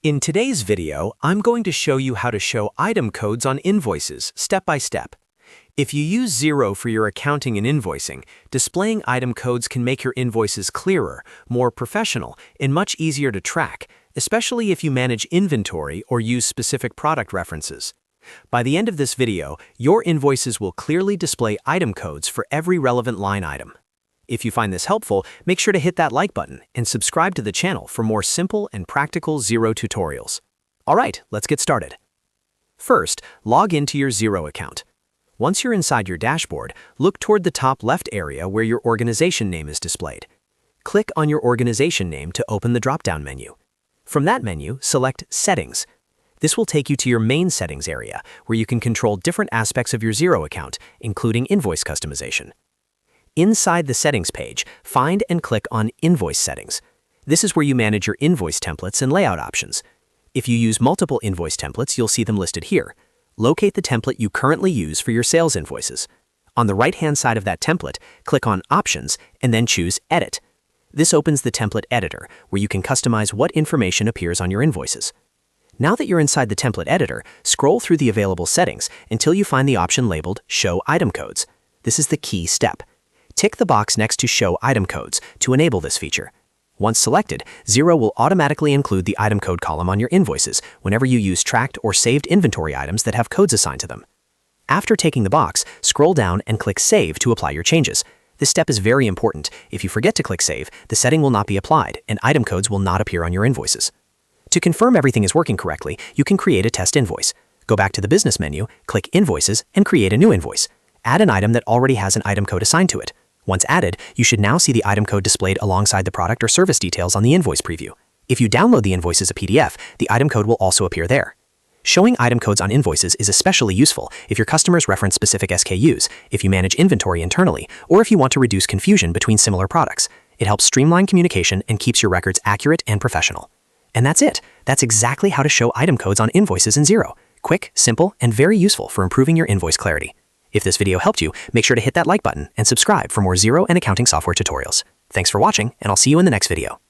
In today's video, I'm going to show you how to show item codes on invoices, step by step. If you use Xero for your accounting and invoicing, displaying item codes can make your invoices clearer, more professional, and much easier to track, especially if you manage inventory or use specific product references. By the end of this video, your invoices will clearly display item codes for every relevant line item. If you find this helpful, make sure to hit that like button and subscribe to the channel for more simple and practical Xero tutorials. All right, let's get started. First, log into your Xero account. Once you're inside your dashboard, look toward the top left area where your organization name is displayed. Click on your organization name to open the drop-down menu. From that menu, select Settings. This will take you to your main settings area, where you can control different aspects of your Xero account, including invoice customization. Inside the settings page, find and click on Invoice Settings. This is where you manage your invoice templates and layout options. If you use multiple invoice templates, you'll see them listed here. Locate the template you currently use for your sales invoices. On the right-hand side of that template, click on Options and then choose Edit. This opens the template editor, where you can customize what information appears on your invoices. Now that you're inside the template editor, scroll through the available settings until you find the option labeled Show Item Codes. This is the key step. Tick the box next to Show Item Codes to enable this feature. Once selected, Xero will automatically include the item code column on your invoices whenever you use tracked or saved inventory items that have codes assigned to them. After taking the box, scroll down and click Save to apply your changes. This step is very important. If you forget to click Save, the setting will not be applied and item codes will not appear on your invoices. To confirm everything is working correctly, you can create a test invoice. Go back to the Business menu, click Invoices, and create a new invoice. Add an item that already has an item code assigned to it. Once added, you should now see the item code displayed alongside the product or service details on the invoice preview. If you download the invoice as a PDF, the item code will also appear there. Showing item codes on invoices is especially useful if your customers reference specific SKUs, if you manage inventory internally, or if you want to reduce confusion between similar products. It helps streamline communication and keeps your records accurate and professional. And that's it. That's exactly how to show item codes on invoices in Xero. Quick, simple, and very useful for improving your invoice clarity. If this video helped you, make sure to hit that like button and subscribe for more Xero and accounting software tutorials. Thanks for watching, and I'll see you in the next video.